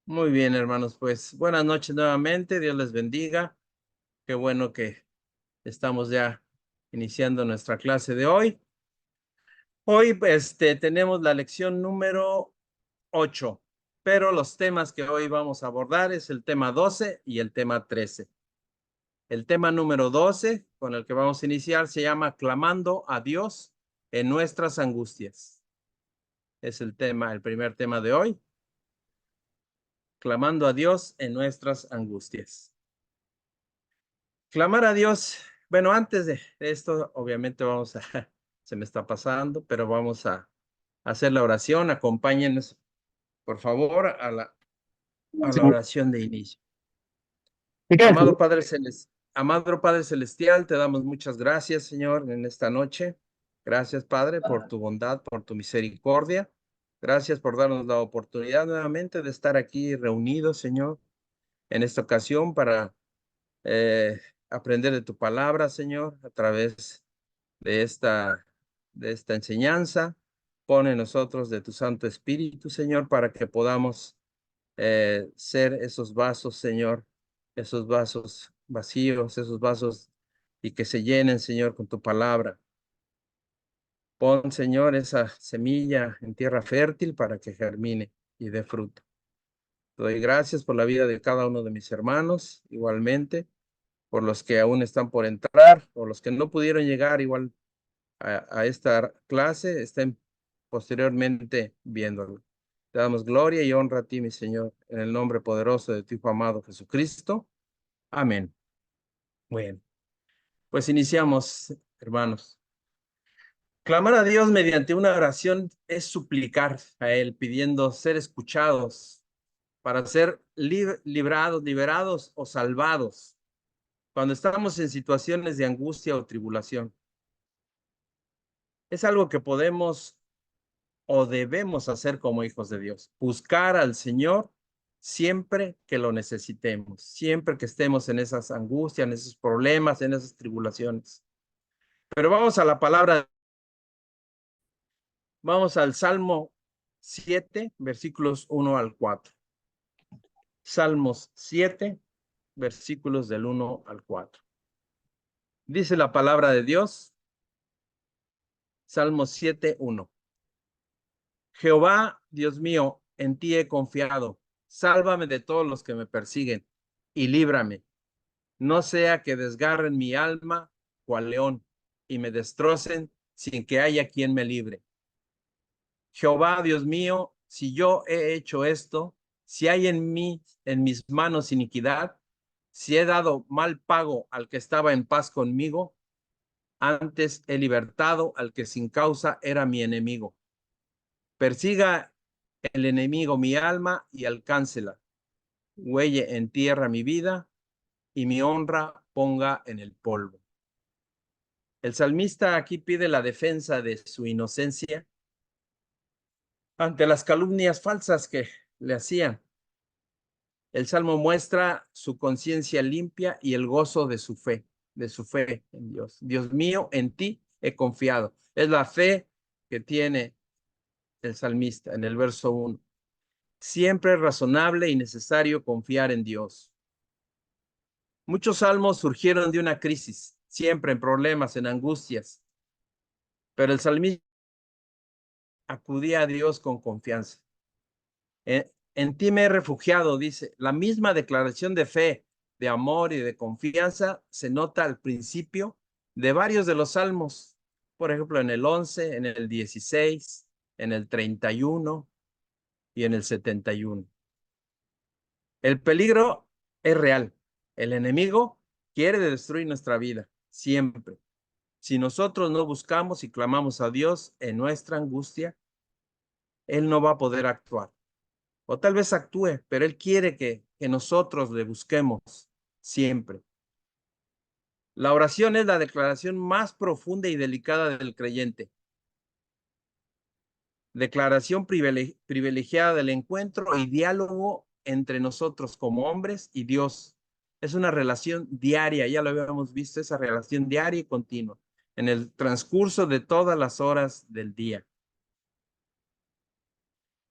Muy bien, hermanos, pues buenas noches nuevamente, Dios les bendiga. Qué bueno que estamos ya iniciando nuestra clase de hoy. Hoy, tenemos la lección número 8, pero los temas que hoy vamos a abordar es el tema 12 y el tema 13. El tema número 12, con el que vamos a iniciar, se llama Clamando a Dios en nuestras angustias. Es el primer tema de hoy, Clamando a Dios en nuestras angustias. Clamar a Dios. Bueno, antes de esto, obviamente se me está pasando, pero vamos a hacer la oración. Acompáñenos, por favor, a la oración de inicio. Amado Padre Celestial, te damos muchas gracias, Señor, en esta noche. Gracias, Padre, por tu bondad, por tu misericordia. Gracias por darnos la oportunidad nuevamente de estar aquí reunidos, Señor, en esta ocasión para eh, aprender de tu palabra, Señor, a través de esta enseñanza. Pone en nosotros de tu Santo Espíritu, Señor, para que podamos ser esos vasos, Señor, esos vasos vacíos, esos vasos y que se llenen, Señor, con tu palabra. Pon, Señor, esa semilla en tierra fértil para que germine y dé fruto. Te doy gracias por la vida de cada uno de mis hermanos, igualmente, por los que aún están por entrar, o los que no pudieron llegar igual a esta clase, estén posteriormente viéndolo. Te damos gloria y honra a ti, mi Señor, en el nombre poderoso de tu Hijo amado Jesucristo. Amén. Bueno, pues iniciamos, hermanos. Clamar a Dios mediante una oración es suplicar a Él, pidiendo ser escuchados para ser librados, liberados o salvados cuando estamos en situaciones de angustia o tribulación. Es algo que podemos o debemos hacer como hijos de Dios. Buscar al Señor siempre que lo necesitemos, siempre que estemos en esas angustias, en esos problemas, en esas tribulaciones. Pero vamos a la palabra. Vamos al Salmo 7, versículos 1 al 4. Salmos 7, versículos del 1 al 4. Dice la palabra de Dios, Salmos 7, 1. Jehová, Dios mío, en ti he confiado. Sálvame de todos los que me persiguen y líbrame. No sea que desgarren mi alma cual león y me destrocen sin que haya quien me libre. Jehová, Dios mío, si yo he hecho esto, si hay en mí, en mis manos iniquidad, si he dado mal pago al que estaba en paz conmigo, antes he libertado al que sin causa era mi enemigo. Persiga el enemigo mi alma y alcáncela. Huelle en tierra mi vida y mi honra ponga en el polvo. El salmista aquí pide la defensa de su inocencia ante las calumnias falsas que le hacían. El salmo muestra su conciencia limpia y el gozo de su fe en Dios. Dios mío, en ti he confiado. Es la fe que tiene el salmista en el verso 1. Siempre es razonable y necesario confiar en Dios. Muchos salmos surgieron de una crisis, siempre en problemas, en angustias, pero el salmista acudía a Dios con confianza. En ti me he refugiado, dice. La misma declaración de fe, de amor y de confianza se nota al principio de varios de los salmos. Por ejemplo, en el 11, en el 16, en el 31 y en el 71. El peligro es real. El enemigo quiere destruir nuestra vida, siempre. Si nosotros no buscamos y clamamos a Dios en nuestra angustia, Él no va a poder actuar. O tal vez actúe, pero Él quiere que nosotros le busquemos siempre. La oración es la declaración más profunda y delicada del creyente. Declaración privilegiada del encuentro y diálogo entre nosotros como hombres y Dios. Es una relación diaria, ya lo habíamos visto, esa relación diaria y continua en el transcurso de todas las horas del día.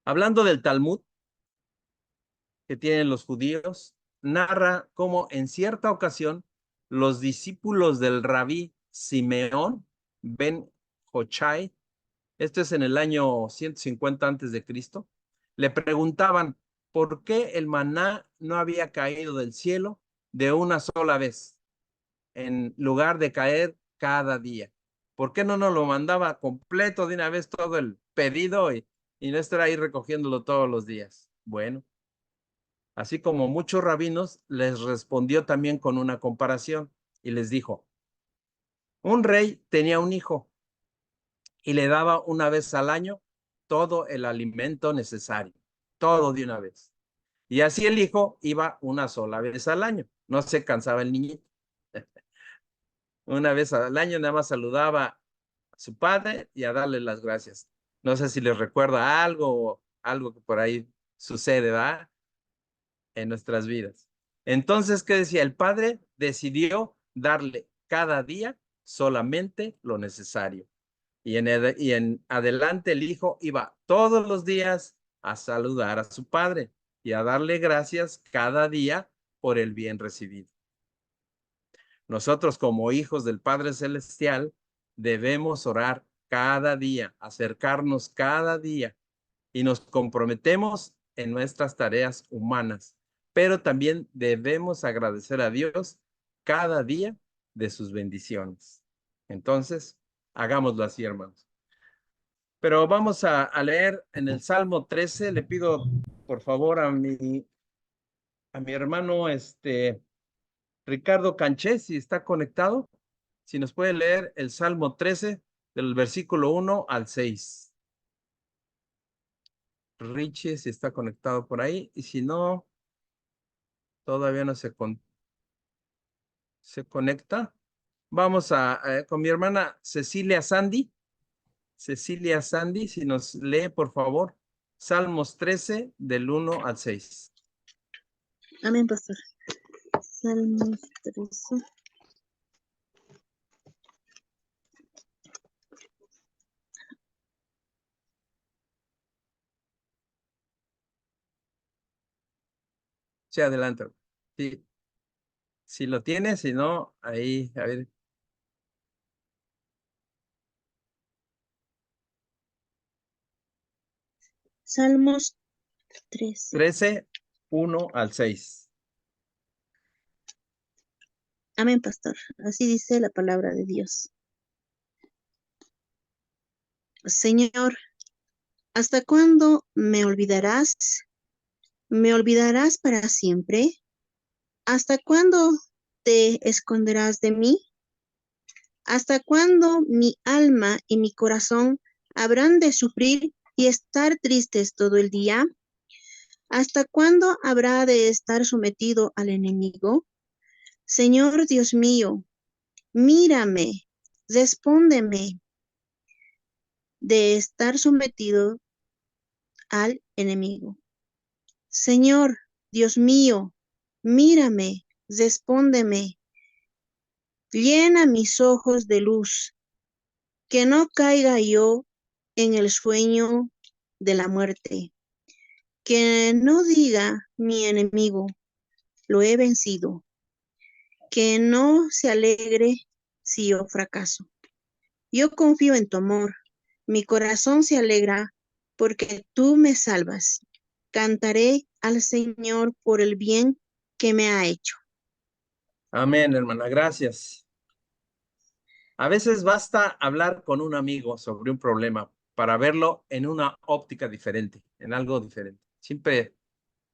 Hablando del Talmud, que tienen los judíos, narra cómo en cierta ocasión los discípulos del rabí Simeón ben Jochai, esto es en el año 150 antes de Cristo, le preguntaban por qué el maná no había caído del cielo de una sola vez, en lugar de caer cada día. ¿Por qué no nos lo mandaba completo de una vez todo el pedido y no estar ahí recogiéndolo todos los días? Bueno, así como muchos rabinos, les respondió también con una comparación y les dijo, un rey tenía un hijo y le daba una vez al año todo el alimento necesario, todo de una vez. Y así el hijo iba una sola vez al año, no se cansaba el niñito. Una vez al año nada más saludaba a su padre y a darle las gracias. No sé si les recuerda algo o algo que por ahí sucede, ¿verdad? En nuestras vidas. Entonces, ¿qué decía? El padre decidió darle cada día solamente lo necesario. Y en adelante el hijo iba todos los días a saludar a su padre y a darle gracias cada día por el bien recibido. Nosotros como hijos del Padre Celestial debemos orar cada día, acercarnos cada día y nos comprometemos en nuestras tareas humanas, pero también debemos agradecer a Dios cada día de sus bendiciones. Entonces, hagámoslo así, hermanos. Pero vamos a leer en el Salmo 13. Le pido, por favor, a mi hermano, Ricardo Canché, si está conectado, si nos puede leer el Salmo 13, del versículo 1 al 6. Richie, si está conectado por ahí, y si no, todavía no se conecta. Vamos con mi hermana Cecilia Sandy. Cecilia Sandy, si nos lee, por favor, Salmos 13, del 1 al 6. Amén, pastor. Salmos 13. Sí, adelante. Sí, si lo tiene, si no, ahí, a ver. Salmos 13. 13, 1 al 6. Amén, pastor. Así dice la palabra de Dios. Señor, ¿hasta cuándo me olvidarás? ¿Me olvidarás para siempre? ¿Hasta cuándo te esconderás de mí? ¿Hasta cuándo mi alma y mi corazón habrán de sufrir y estar tristes todo el día? ¿Hasta cuándo habrá de estar sometido al enemigo? Señor Dios mío, mírame, respóndeme de estar sometido al enemigo. Señor Dios mío, mírame, respóndeme, llena mis ojos de luz, que no caiga yo en el sueño de la muerte, que no diga mi enemigo, lo he vencido, que no se alegre si yo fracaso. Yo confío en tu amor, mi corazón se alegra porque tú me salvas. Cantaré al Señor por el bien que me ha hecho. Amén, hermana, gracias. A veces basta hablar con un amigo sobre un problema para verlo en una óptica diferente, en algo diferente. Siempre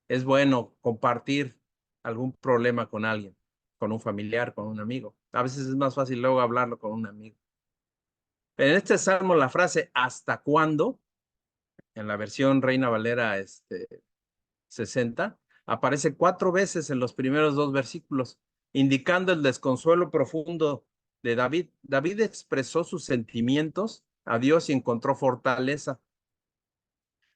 es bueno compartir algún problema con alguien, con un familiar, con un amigo. A veces es más fácil luego hablarlo con un amigo. Pero en este salmo la frase ¿hasta cuándo? En la versión Reina Valera 60, aparece 4 veces en los primeros 2 versículos, indicando el desconsuelo profundo de David. David expresó sus sentimientos a Dios y encontró fortaleza.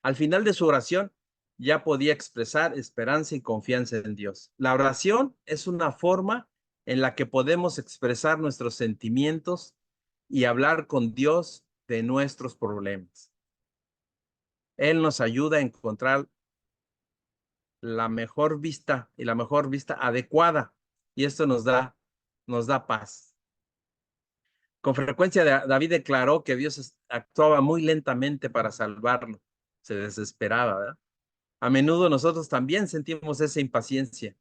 Al final de su oración, ya podía expresar esperanza y confianza en Dios. La oración es una forma en la que podemos expresar nuestros sentimientos y hablar con Dios de nuestros problemas. Él nos ayuda a encontrar la mejor vista y la mejor vista adecuada. Y esto nos da paz. Con frecuencia David declaró que Dios actuaba muy lentamente para salvarlo. Se desesperaba, ¿verdad? A menudo nosotros también sentimos esa impaciencia.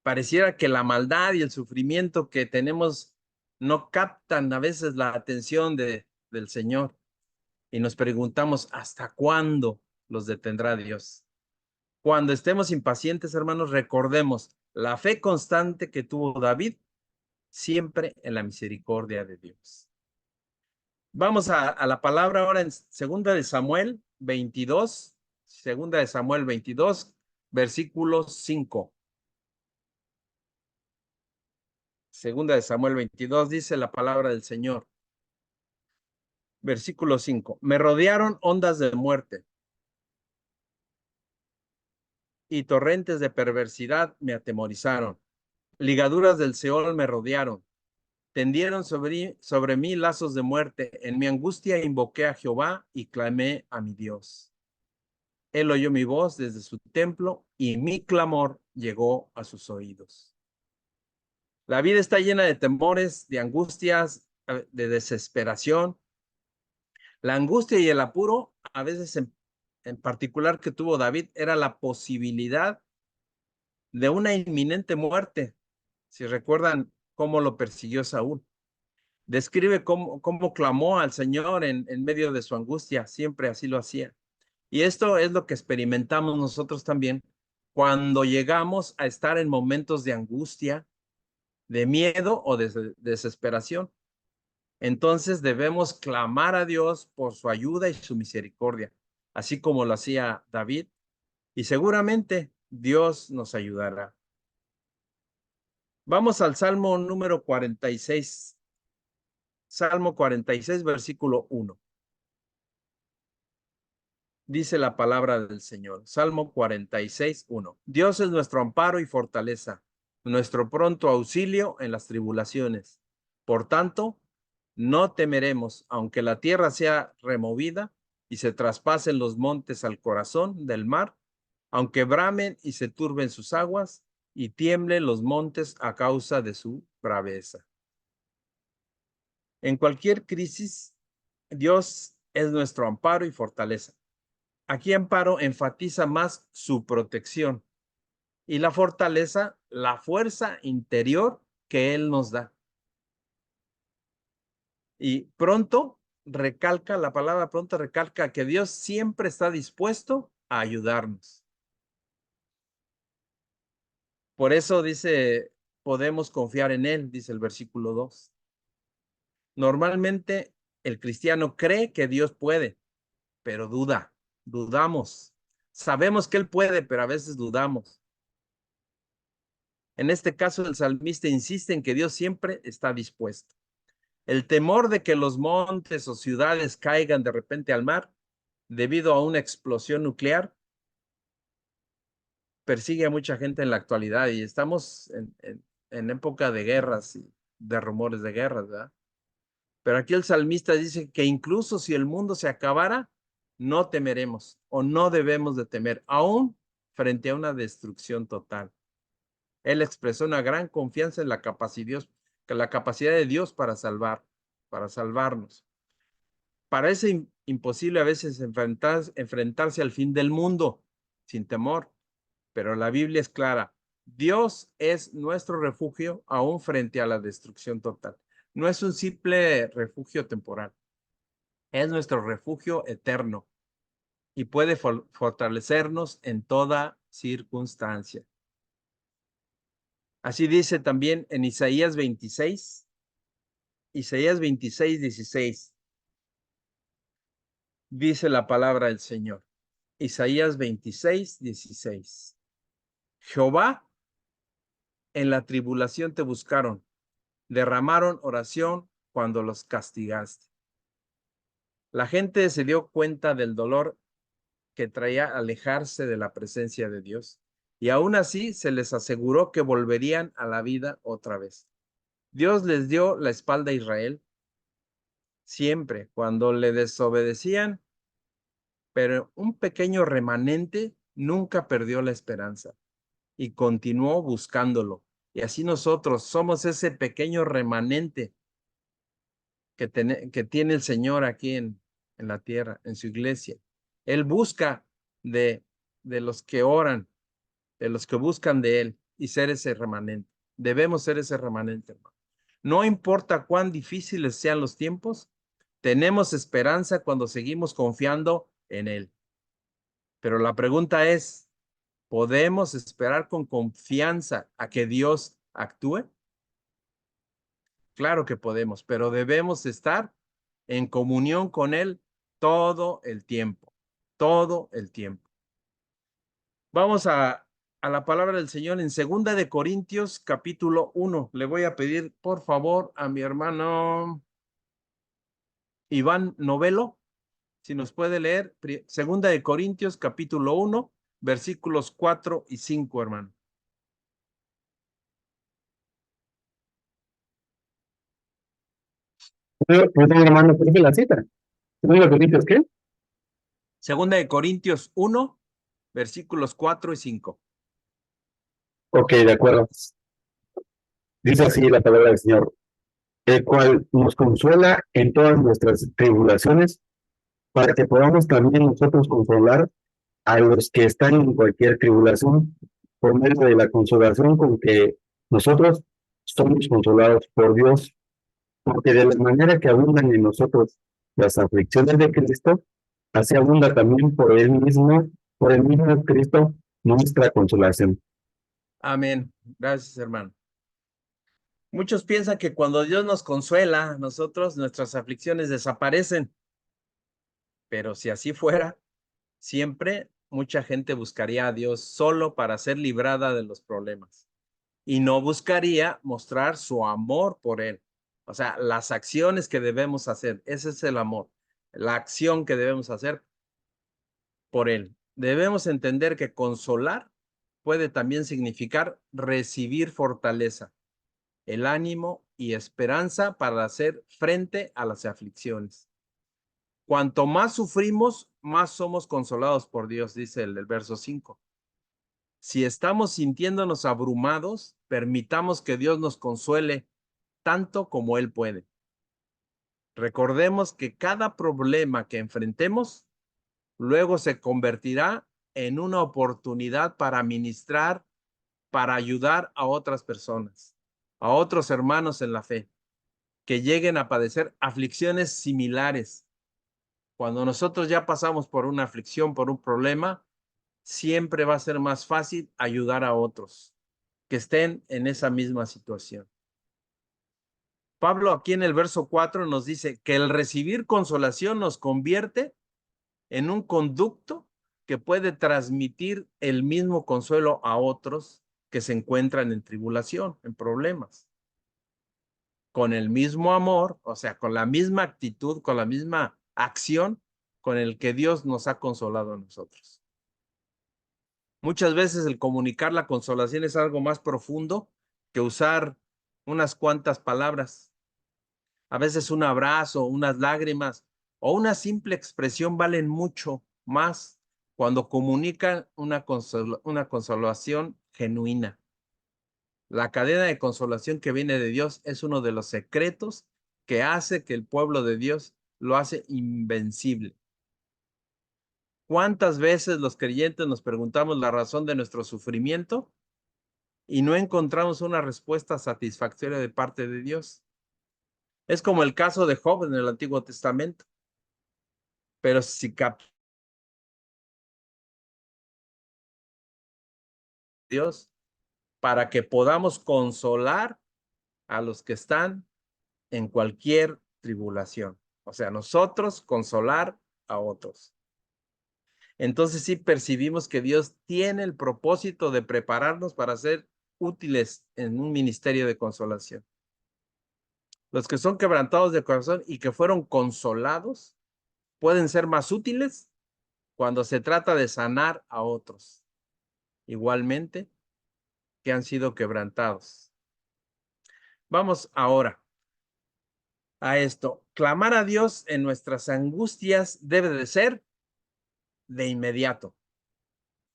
Pareciera que la maldad y el sufrimiento que tenemos no captan a veces la atención del Señor. Y nos preguntamos, ¿hasta cuándo los detendrá Dios? Cuando estemos impacientes, hermanos, recordemos la fe constante que tuvo David siempre en la misericordia de Dios. Vamos a la palabra ahora en segunda de Samuel 22, segunda de Samuel 22, versículo 5. Segunda de Samuel 22 dice la palabra del Señor. Versículo 5. Me rodearon ondas de muerte y torrentes de perversidad me atemorizaron. Ligaduras del Seol me rodearon. Tendieron sobre mí lazos de muerte. En mi angustia invoqué a Jehová y clamé a mi Dios. Él oyó mi voz desde su templo y mi clamor llegó a sus oídos. La vida está llena de temores, de angustias, de desesperación. La angustia y el apuro, a veces en particular que tuvo David, era la posibilidad de una inminente muerte. Si recuerdan cómo lo persiguió Saúl. Describe cómo clamó al Señor en medio de su angustia, siempre así lo hacía. Y esto es lo que experimentamos nosotros también cuando llegamos a estar en momentos de angustia, de miedo o de desesperación. Entonces debemos clamar a Dios por su ayuda y su misericordia, así como lo hacía David, y seguramente Dios nos ayudará. Vamos al Salmo número 46. Salmo 46, versículo 1. Dice la palabra del Señor. Salmo 46, 1. Dios es nuestro amparo y fortaleza, nuestro pronto auxilio en las tribulaciones. Por tanto, no temeremos, aunque la tierra sea removida y se traspasen los montes al corazón del mar, aunque bramen y se turben sus aguas y tiemblen los montes a causa de su braveza. En cualquier crisis, Dios es nuestro amparo y fortaleza. Aquí amparo enfatiza más su protección y la fortaleza, la fuerza interior que Él nos da. Y pronto recalca, la palabra pronto recalca que Dios siempre está dispuesto a ayudarnos. Por eso dice, podemos confiar en Él, dice el versículo 2. Normalmente el cristiano cree que Dios puede, pero dudamos. Sabemos que Él puede, pero a veces dudamos. En este caso, el salmista insiste en que Dios siempre está dispuesto. El temor de que los montes o ciudades caigan de repente al mar debido a una explosión nuclear persigue a mucha gente en la actualidad y estamos en época de guerras y de rumores de guerras, ¿verdad? Pero aquí el salmista dice que incluso si el mundo se acabara, no temeremos o no debemos de temer, aún frente a una destrucción total. Él expresó una gran confianza en la capacidad de Dios para salvarnos. Parece imposible a veces enfrentarse al fin del mundo sin temor, pero la Biblia es clara. Dios es nuestro refugio aún frente a la destrucción total. No es un simple refugio temporal, es nuestro refugio eterno y puede fortalecernos en toda circunstancia. Así dice también en Isaías 26, 16. Dice la palabra del Señor. Isaías 26, 16. Jehová, en la tribulación te buscaron, derramaron oración cuando los castigaste. La gente se dio cuenta del dolor que traía alejarse de la presencia de Dios y aún así se les aseguró que volverían a la vida otra vez. Dios les dio la espalda a Israel siempre cuando le desobedecían, pero un pequeño remanente nunca perdió la esperanza y continuó buscándolo. Y así nosotros somos ese pequeño remanente que tiene el Señor aquí en la tierra, en su iglesia. Él busca de, de los que oran, de los que buscan de Él y ser ese remanente. Debemos ser ese remanente, hermano. No importa cuán difíciles sean los tiempos, tenemos esperanza cuando seguimos confiando en Él. Pero la pregunta es, ¿podemos esperar con confianza a que Dios actúe? Claro que podemos, pero debemos estar en comunión con Él todo el tiempo, todo el tiempo. Vamos a la palabra del Señor en Segunda de Corintios, capítulo 1. Le voy a pedir, por favor, a mi hermano Iván Novelo, si nos puede leer, Segunda de Corintios, capítulo 1, versículos 4 y 5, hermano. Perdón, hermano, ¿cuál es la cita? ¿No lo que dices qué? Segunda de Corintios 1, versículos 4 y 5. Ok, de acuerdo. Dice así la palabra del Señor, el cual nos consuela en todas nuestras tribulaciones, para que podamos también nosotros consolar a los que están en cualquier tribulación, por medio de la consolación con que nosotros somos consolados por Dios, porque de la manera que abundan en nosotros las aflicciones de Cristo, así abunda también por el mismo Cristo, nuestra consolación. Amén. Gracias, hermano. Muchos piensan que cuando Dios nos consuela, nosotros, nuestras aflicciones desaparecen, pero si así fuera, siempre mucha gente buscaría a Dios solo para ser librada de los problemas y no buscaría mostrar su amor por Él. O sea, las acciones que debemos hacer, ese es el amor, la acción que debemos hacer por Él. Debemos entender que consolar puede también significar recibir fortaleza, el ánimo y esperanza para hacer frente a las aflicciones. Cuanto más sufrimos, más somos consolados por Dios, dice el verso 5. Si estamos sintiéndonos abrumados, permitamos que Dios nos consuele tanto como Él puede. Recordemos que cada problema que enfrentemos luego se convertirá en una oportunidad para ministrar, para ayudar a otras personas, a otros hermanos en la fe, que lleguen a padecer aflicciones similares. Cuando nosotros ya pasamos por una aflicción, por un problema, siempre va a ser más fácil ayudar a otros que estén en esa misma situación. Pablo aquí en el verso 4 nos dice que el recibir consolación nos convierte en un conducto que puede transmitir el mismo consuelo a otros que se encuentran en tribulación, en problemas. Con el mismo amor, o sea, con la misma actitud, con la misma acción con el que Dios nos ha consolado a nosotros. Muchas veces el comunicar la consolación es algo más profundo que usar unas cuantas palabras. A veces un abrazo, unas lágrimas o una simple expresión valen mucho más cuando comunican una consolación genuina. La cadena de consolación que viene de Dios es uno de los secretos que hace que el pueblo de Dios lo hace invencible. ¿Cuántas veces los creyentes nos preguntamos la razón de nuestro sufrimiento y no encontramos una respuesta satisfactoria de parte de Dios? Es como el caso de Job en el Antiguo Testamento. Pero si Dios, para que podamos consolar a los que están en cualquier tribulación. O sea, nosotros consolar a otros. Entonces sí percibimos que Dios tiene el propósito de prepararnos para ser útiles en un ministerio de consolación. Los que son quebrantados de corazón y que fueron consolados pueden ser más útiles cuando se trata de sanar a otros, igualmente que han sido quebrantados. Vamos ahora a esto. Clamar a Dios en nuestras angustias debe de ser de inmediato.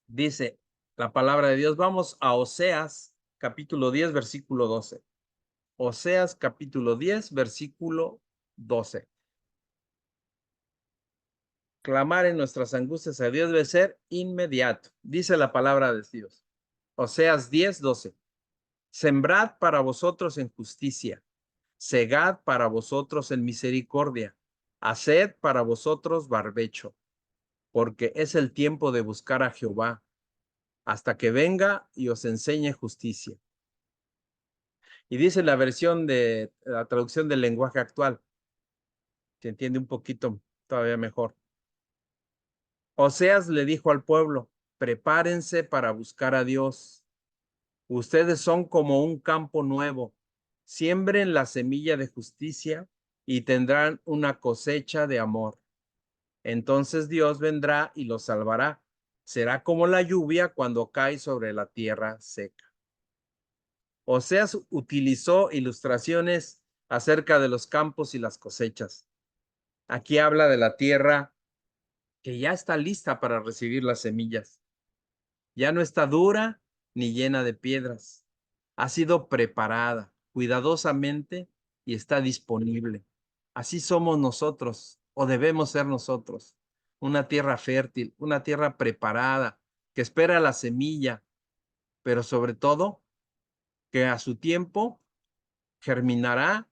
Dice la palabra de Dios. Vamos a Oseas, capítulo 10, versículo 12. Oseas, capítulo 10, versículo 12. Clamar en nuestras angustias a Dios debe ser inmediato. Dice la palabra de Dios. Oseas 10, 12. Sembrad para vosotros en justicia, segad para vosotros en misericordia, haced para vosotros barbecho, porque es el tiempo de buscar a Jehová, hasta que venga y os enseñe justicia. Y dice la versión de la traducción del lenguaje actual, se entiende un poquito todavía mejor. Oseas le dijo al pueblo: prepárense para buscar a Dios. Ustedes son como un campo nuevo. Siembren la semilla de justicia y tendrán una cosecha de amor. Entonces Dios vendrá y los salvará. Será como la lluvia cuando cae sobre la tierra seca. Oseas utilizó ilustraciones acerca de los campos y las cosechas. Aquí habla de la tierra que ya está lista para recibir las semillas. Ya no está dura ni llena de piedras. Ha sido preparada cuidadosamente y está disponible. Así somos nosotros, o debemos ser nosotros. Una tierra fértil, una tierra preparada, que espera la semilla, pero sobre todo, que a su tiempo germinará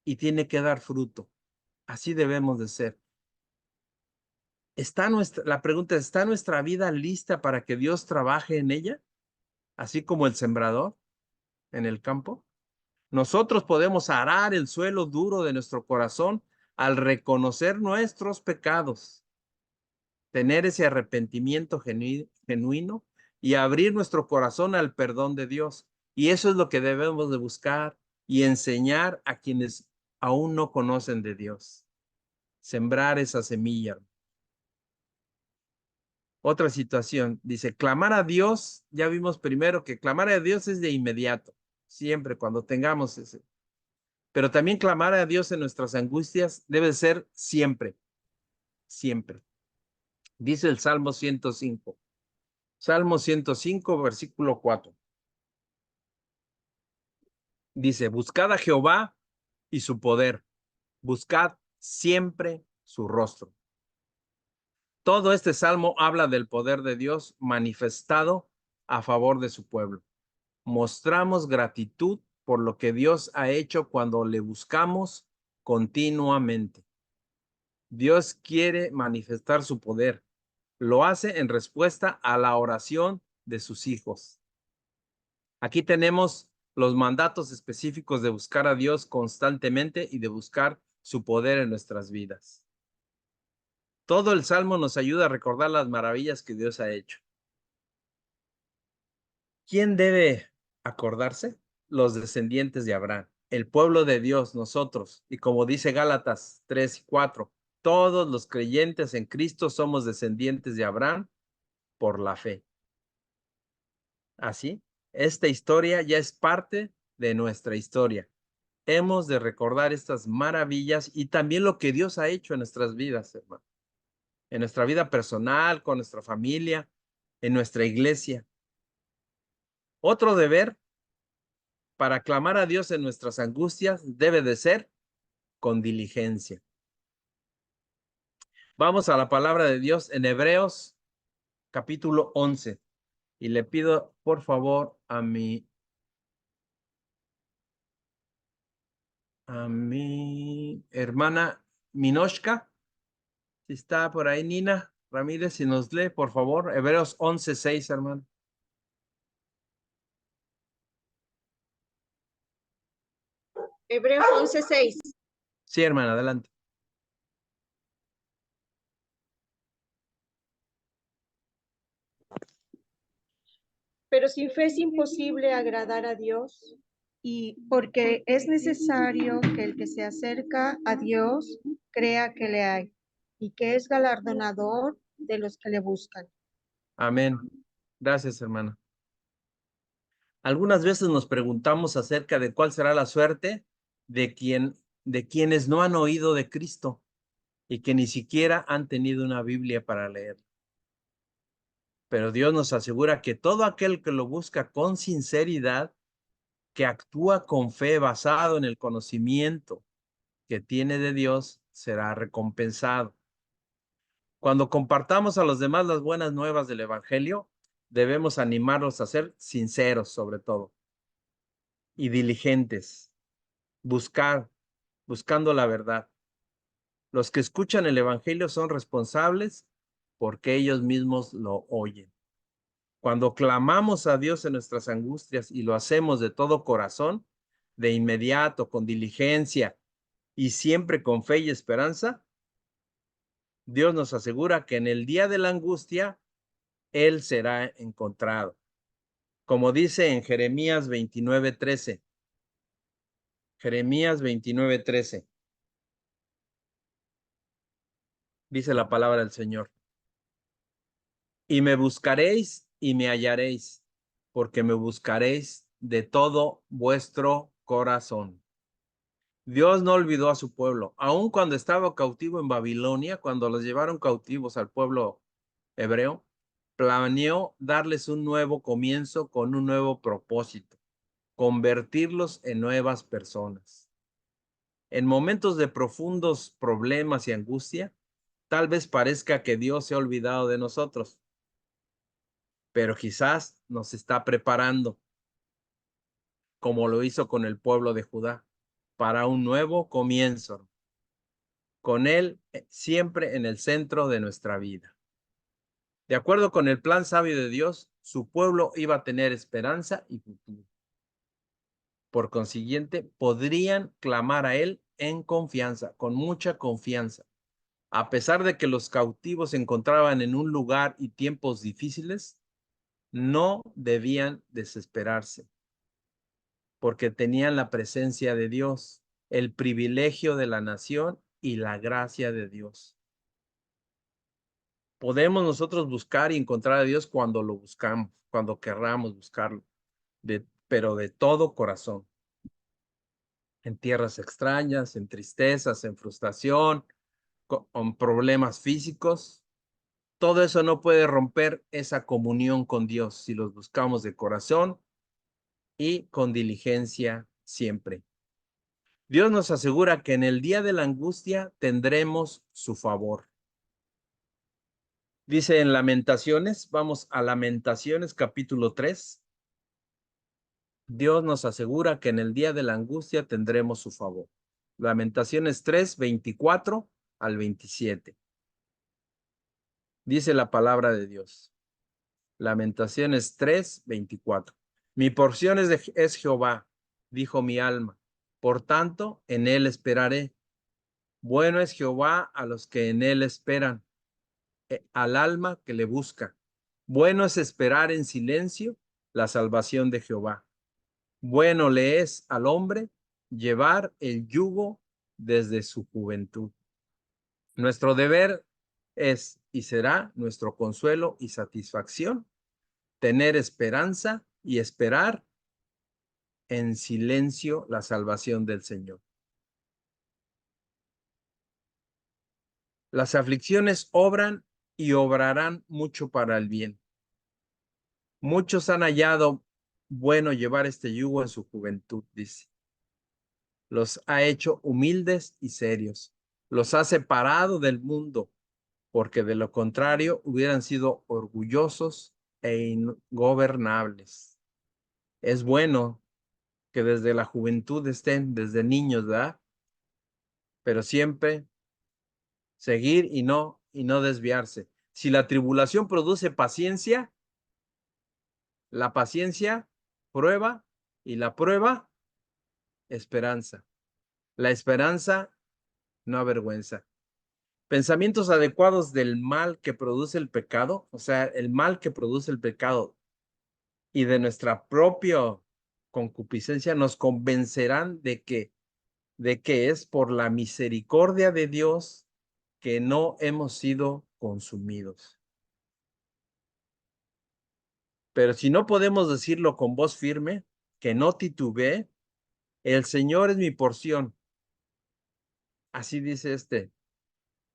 y tiene que dar fruto. Así debemos de ser. La pregunta es, ¿está nuestra vida lista para que Dios trabaje en ella? Así como el sembrador en el campo. Nosotros podemos arar el suelo duro de nuestro corazón al reconocer nuestros pecados, tener ese arrepentimiento genuino y abrir nuestro corazón al perdón de Dios. Y eso es lo que debemos de buscar y enseñar a quienes aún no conocen de Dios. Sembrar esa semilla. Otra situación, dice, clamar a Dios. Ya vimos primero que clamar a Dios es de inmediato, siempre cuando tengamos ese. Pero también clamar a Dios en nuestras angustias debe ser siempre, siempre. Dice el Salmo 105. Salmo 105, versículo 4. Dice, buscad a Jehová y su poder, buscad siempre su rostro. Todo este salmo habla del poder de Dios manifestado a favor de su pueblo. Mostramos gratitud por lo que Dios ha hecho cuando le buscamos continuamente. Dios quiere manifestar su poder. Lo hace en respuesta a la oración de sus hijos. Aquí tenemos los mandatos específicos de buscar a Dios constantemente y de buscar su poder en nuestras vidas. Todo el Salmo nos ayuda a recordar las maravillas que Dios ha hecho. ¿Quién debe acordarse? Los descendientes de Abraham, el pueblo de Dios, nosotros. Y como dice Gálatas 3 y 4, todos los creyentes en Cristo somos descendientes de Abraham por la fe. Así, esta historia ya es parte de nuestra historia. Hemos de recordar estas maravillas y también lo que Dios ha hecho en nuestras vidas, hermano. En nuestra vida personal, con nuestra familia, en nuestra iglesia. Otro deber para clamar a Dios en nuestras angustias debe de ser con diligencia. Vamos a la palabra de Dios en Hebreos capítulo 11 y le pido por favor a mi hermana Minoshka, si está por ahí, Nina Ramírez, si nos lee, por favor, Hebreos 11:6, hermano. Hebreos 11:6. Sí, hermana, adelante. Pero sin fe es imposible agradar a Dios, y porque es necesario que el que se acerca a Dios crea que le hay y que es galardonador de los que le buscan. Amén. Gracias, hermana. Algunas veces nos preguntamos acerca de cuál será la suerte de quienes no han oído de Cristo y que ni siquiera han tenido una Biblia para leer. Pero Dios nos asegura que todo aquel que lo busca con sinceridad, que actúa con fe basado en el conocimiento que tiene de Dios, será recompensado. Cuando compartamos a los demás las buenas nuevas del Evangelio, debemos animarlos a ser sinceros sobre todo y diligentes, buscando la verdad. Los que escuchan el Evangelio son responsables porque ellos mismos lo oyen. Cuando clamamos a Dios en nuestras angustias y lo hacemos de todo corazón, de inmediato, con diligencia y siempre con fe y esperanza, Dios nos asegura que en el día de la angustia, Él será encontrado. Como dice en Jeremías 29:13. Jeremías 29:13. Dice la palabra del Señor. Y me buscaréis y me hallaréis, porque me buscaréis de todo vuestro corazón. Dios no olvidó a su pueblo, aun cuando estaba cautivo en Babilonia, cuando los llevaron cautivos al pueblo hebreo, planeó darles un nuevo comienzo con un nuevo propósito, convertirlos en nuevas personas. En momentos de profundos problemas y angustia, tal vez parezca que Dios se ha olvidado de nosotros, pero quizás nos está preparando, como lo hizo con el pueblo de Judá, para un nuevo comienzo, con Él siempre en el centro de nuestra vida. De acuerdo con el plan sabio de Dios, su pueblo iba a tener esperanza y futuro. Por consiguiente, podrían clamar a Él en confianza, con mucha confianza. A pesar de que los cautivos se encontraban en un lugar y tiempos difíciles, no debían desesperarse, porque tenían la presencia de Dios, el privilegio de la nación y la gracia de Dios. Podemos nosotros buscar y encontrar a Dios cuando lo buscamos, cuando querramos buscarlo, pero de todo corazón. En tierras extrañas, en tristezas, en frustración, con problemas físicos. Todo eso no puede romper esa comunión con Dios si los buscamos de corazón y con diligencia siempre. Dios nos asegura que en el día de la angustia tendremos su favor. Dice en Lamentaciones, vamos a Lamentaciones capítulo 3. Dios nos asegura que en el día de la angustia tendremos su favor. Lamentaciones 3, 24 al 27. Dice la palabra de Dios. Lamentaciones 3, 24. Mi porción es Jehová, dijo mi alma. Por tanto, en él esperaré. Bueno es Jehová a los que en él esperan, al alma que le busca. Bueno es esperar en silencio la salvación de Jehová. Bueno le es al hombre llevar el yugo desde su juventud. Nuestro deber es y será nuestro consuelo y satisfacción, tener esperanza y esperar en silencio la salvación del Señor. Las aflicciones obran y obrarán mucho para el bien. Muchos han hallado bueno llevar este yugo en su juventud, dice. Los ha hecho humildes y serios. Los ha separado del mundo, porque de lo contrario hubieran sido orgullosos e ingobernables. Es bueno que desde la juventud estén, desde niños, ¿verdad? Pero siempre seguir y no desviarse. Si la tribulación produce paciencia, la paciencia prueba y la prueba esperanza. La esperanza no avergüenza. Pensamientos adecuados del mal que produce el pecado, o sea, el mal que produce el pecado y de nuestra propia concupiscencia nos convencerán de que es por la misericordia de Dios que no hemos sido consumidos. Pero si no podemos decirlo con voz firme, que no titubee, el Señor es mi porción. Así dice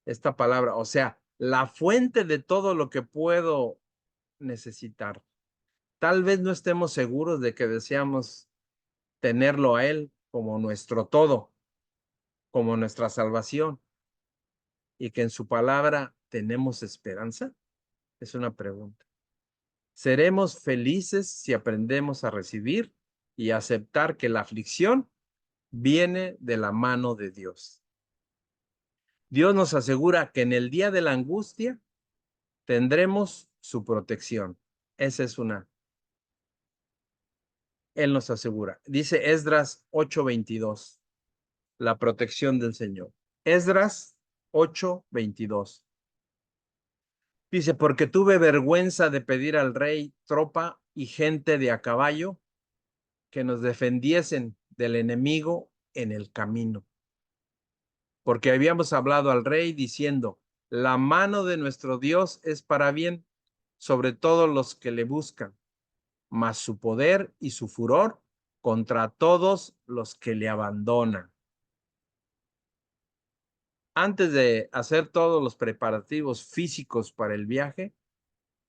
esta palabra. O sea, la fuente de todo lo que puedo necesitar. Tal vez no estemos seguros de que deseamos tenerlo a Él como nuestro todo, como nuestra salvación, y que en su palabra tenemos esperanza. Es una pregunta. ¿Seremos felices si aprendemos a recibir y aceptar que la aflicción viene de la mano de Dios? Dios nos asegura que en el día de la angustia tendremos su protección. Esa es una. Él nos asegura. Dice Esdras 8:22, la protección del Señor. Esdras 8:22. Dice, porque tuve vergüenza de pedir al rey tropa y gente de a caballo que nos defendiesen del enemigo en el camino. Porque habíamos hablado al rey diciendo, la mano de nuestro Dios es para bien sobre todos los que le buscan, mas su poder y su furor contra todos los que le abandonan. Antes de hacer todos los preparativos físicos para el viaje,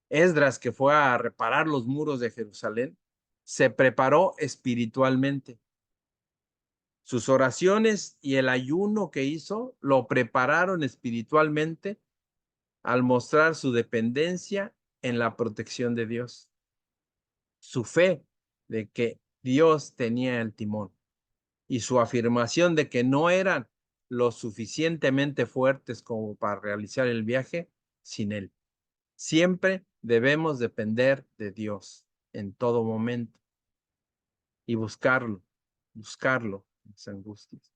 Esdras, que fue a reparar los muros de Jerusalén, se preparó espiritualmente. Sus oraciones y el ayuno que hizo lo prepararon espiritualmente al mostrar su dependencia en la protección de Dios. Su fe de que Dios tenía el timón y su afirmación de que no eran lo suficientemente fuertes como para realizar el viaje sin Él. Siempre debemos depender de Dios en todo momento y buscarlo en las angustias.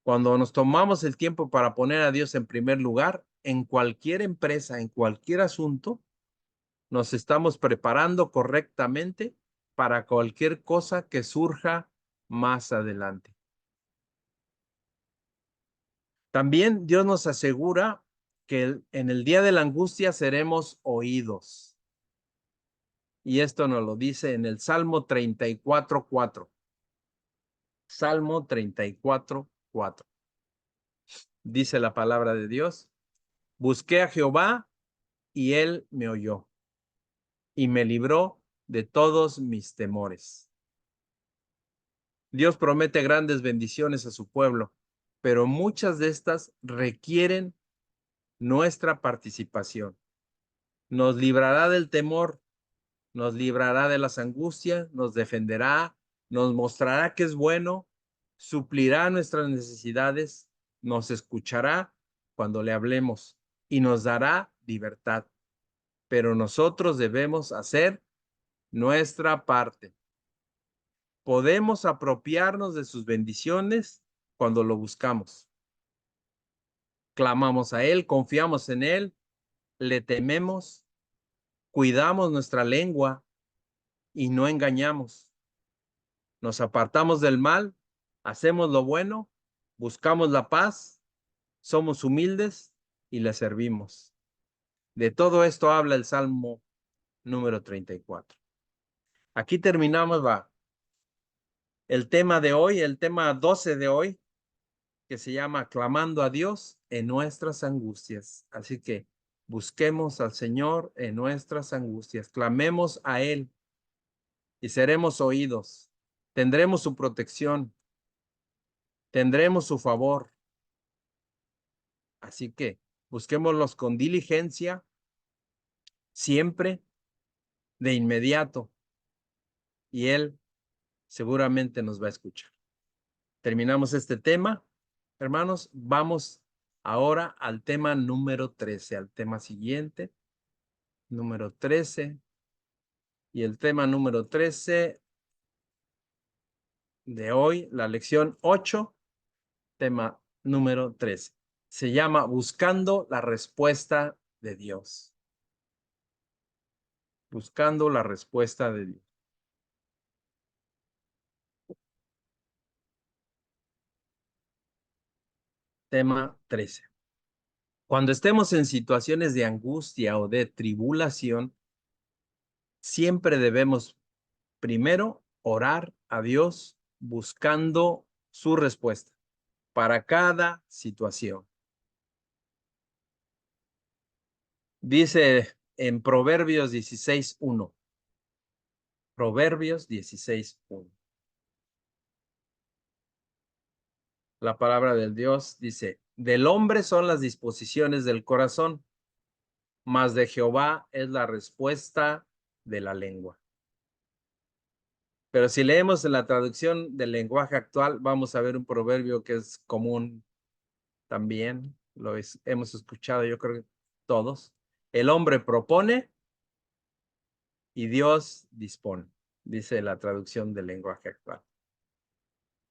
Cuando nos tomamos el tiempo para poner a Dios en primer lugar, en cualquier empresa, en cualquier asunto, nos estamos preparando correctamente para cualquier cosa que surja más adelante. También Dios nos asegura que en el día de la angustia seremos oídos. Y esto nos lo dice en el Salmo 34:4. Salmo 34:4. Dice la palabra de Dios, busqué a Jehová y él me oyó y me libró de todos mis temores. Dios promete grandes bendiciones a su pueblo, pero muchas de estas requieren nuestra participación. Nos librará del temor, nos librará de las angustias, nos defenderá, nos mostrará que es bueno, suplirá nuestras necesidades, nos escuchará cuando le hablemos y nos dará libertad. Pero nosotros debemos hacer nuestra parte. Podemos apropiarnos de sus bendiciones cuando lo buscamos. Clamamos a Él, confiamos en Él, le tememos, cuidamos nuestra lengua y no engañamos. Nos apartamos del mal, hacemos lo bueno, buscamos la paz, somos humildes y le servimos. De todo esto habla el Salmo número 34. Aquí terminamos, el tema de hoy, el tema 12 de hoy, que se llama Clamando a Dios en nuestras angustias. Así que busquemos al Señor en nuestras angustias, clamemos a Él y seremos oídos. Tendremos su protección, tendremos su favor. Así que busquémoslos con diligencia, siempre, de inmediato, y Él seguramente nos va a escuchar. Terminamos este tema. Hermanos, vamos ahora al tema número 13, al tema siguiente, número 13. Y el tema número 13 de hoy, la lección 8, tema número 13. Se llama Buscando la respuesta de Dios. Buscando la respuesta de Dios. Tema 13. Cuando estemos en situaciones de angustia o de tribulación, siempre debemos primero orar a Dios buscando su respuesta para cada situación. Dice en Proverbios 16:1. Proverbios 16:1. La palabra del Dios dice, del hombre son las disposiciones del corazón, mas de Jehová es la respuesta de la lengua. Pero si leemos en la traducción del lenguaje actual, vamos a ver un proverbio que es común también, hemos escuchado yo creo que todos. El hombre propone y Dios dispone, dice la traducción del lenguaje actual.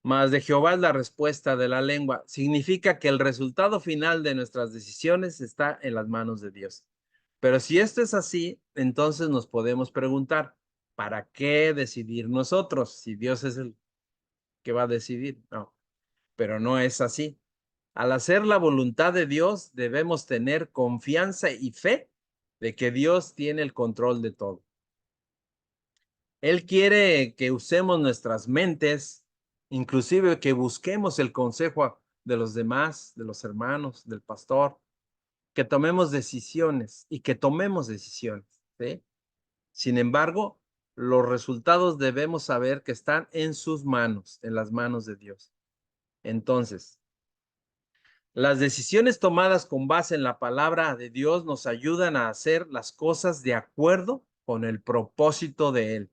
Mas de Jehová es la respuesta de la lengua. Significa que el resultado final de nuestras decisiones está en las manos de Dios. Pero si esto es así, entonces nos podemos preguntar, ¿para qué decidir nosotros? Si Dios es el que va a decidir. No, pero no es así. Al hacer la voluntad de Dios, debemos tener confianza y fe de que Dios tiene el control de todo. Él quiere que usemos nuestras mentes, inclusive que busquemos el consejo de los demás, de los hermanos, del pastor, que tomemos decisiones y que tomemos decisiones, ¿sí? Sin embargo, los resultados debemos saber que están en sus manos, en las manos de Dios. Entonces, las decisiones tomadas con base en la palabra de Dios nos ayudan a hacer las cosas de acuerdo con el propósito de Él,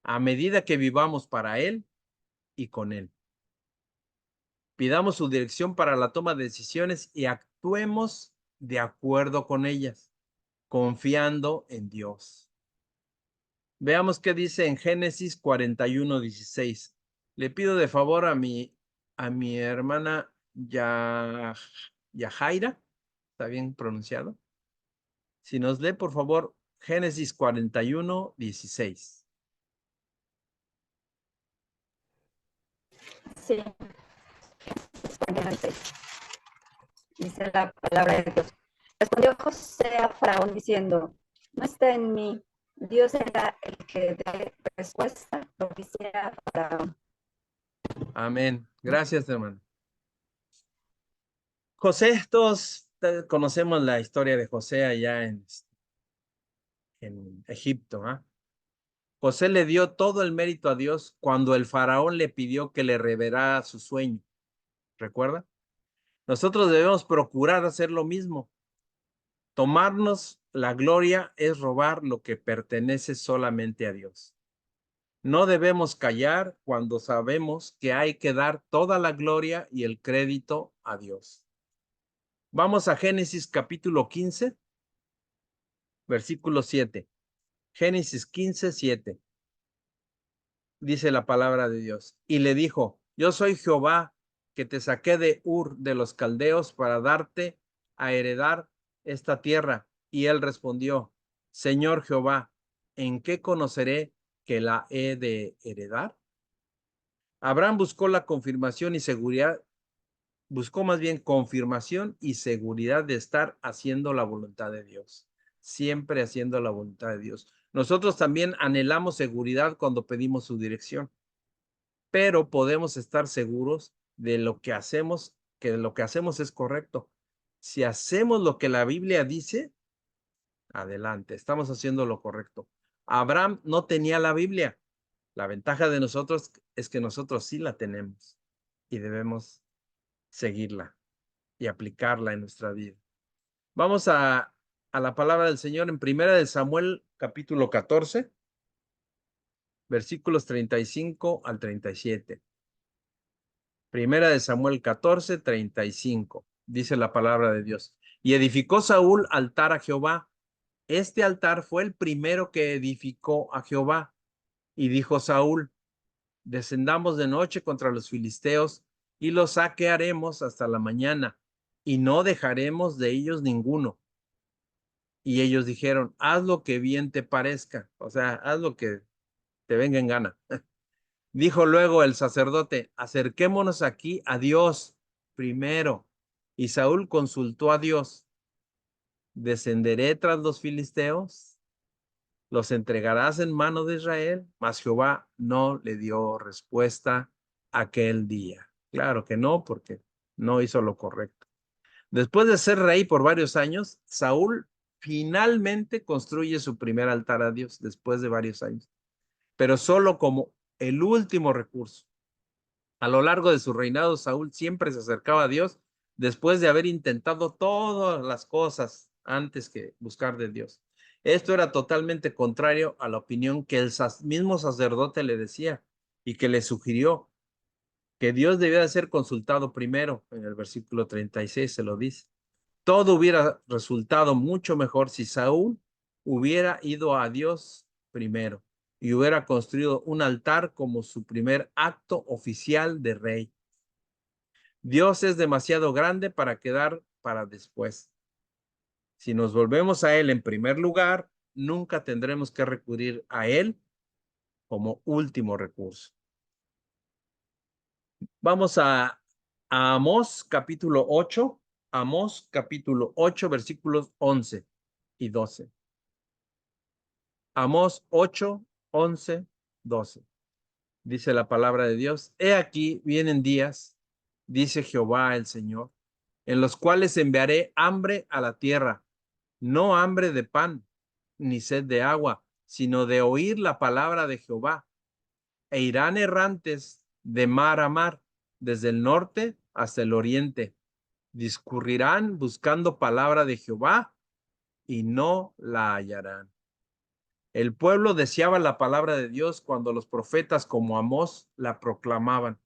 a medida que vivamos para Él y con Él. Pidamos su dirección para la toma de decisiones y actuemos de acuerdo con ellas, confiando en Dios. Veamos qué dice en Génesis 41:16. Le pido de favor a mi hermana Yajaira, ¿está bien pronunciado? Si nos lee, por favor, Génesis 41:16. Sí, dice la palabra de Dios. Respondió José a Faraón diciendo, no está en mí, Dios será el que dé respuesta propicia a Faraón. Amén. Gracias, hermano. José, todos conocemos la historia de José allá en Egipto, ¿ah? José le dio todo el mérito a Dios cuando el faraón le pidió que le revelara su sueño. ¿Recuerda? Nosotros debemos procurar hacer lo mismo. Tomarnos la gloria es robar lo que pertenece solamente a Dios. No debemos callar cuando sabemos que hay que dar toda la gloria y el crédito a Dios. Vamos a Génesis capítulo 15, versículo 7. Génesis 15:7. Dice la palabra de Dios. Y le dijo, yo soy Jehová, que te saqué de Ur de los Caldeos para darte a heredar esta tierra. Y él respondió, Señor Jehová, ¿en qué conoceré que la he de heredar? Abraham buscó la confirmación y seguridad, buscó más bien confirmación y seguridad de estar haciendo la voluntad de Dios, siempre haciendo la voluntad de Dios. Nosotros también anhelamos seguridad cuando pedimos su dirección, pero podemos estar seguros de lo que hacemos, que lo que hacemos es correcto. Si hacemos lo que la Biblia dice, adelante, estamos haciendo lo correcto. Abraham no tenía la Biblia. La ventaja de nosotros es que nosotros sí la tenemos y debemos seguirla y aplicarla en nuestra vida. Vamos a la palabra del Señor en Primera de Samuel, capítulo 14, versículos 35 al 37. Primera de Samuel 14, 35. Dice la palabra de Dios. Y edificó Saúl altar a Jehová. Este altar fue el primero que edificó a Jehová. Y dijo Saúl, descendamos de noche contra los filisteos y los saquearemos hasta la mañana, y no dejaremos de ellos ninguno. Y ellos dijeron, haz lo que bien te parezca, o sea, haz lo que te venga en gana. Dijo luego el sacerdote, acerquémonos aquí a Dios primero. Y Saúl consultó a Dios, ¿descenderé tras los filisteos? ¿Los entregarás en mano de Israel? Mas Jehová no le dio respuesta aquel día. Claro que no, porque no hizo lo correcto. Después de ser rey por varios años, Saúl finalmente construye su primer altar a Dios después de varios años, pero solo como el último recurso. A lo largo de su reinado, Saúl siempre se acercaba a Dios después de haber intentado todas las cosas antes que buscar de Dios. Esto era totalmente contrario a la opinión que el mismo sacerdote le decía y que le sugirió que Dios debía de ser consultado primero. En el versículo 36 se lo dice. Todo hubiera resultado mucho mejor si Saúl hubiera ido a Dios primero y hubiera construido un altar como su primer acto oficial de rey. Dios es demasiado grande para quedar para después. Si nos volvemos a Él en primer lugar, nunca tendremos que recurrir a Él como último recurso. Vamos a Amós capítulo 8, Amós capítulo 8, versículos 11 y 12. Amós 8, 11, 12. Dice la palabra de Dios: He aquí vienen días, dice Jehová el Señor, en los cuales enviaré hambre a la tierra, no hambre de pan, ni sed de agua, sino de oír la palabra de Jehová. E irán errantes de mar a mar, desde el norte hasta el oriente. Discurrirán buscando palabra de Jehová y no la hallarán. El pueblo deseaba la palabra de Dios cuando los profetas como Amós la proclamaban.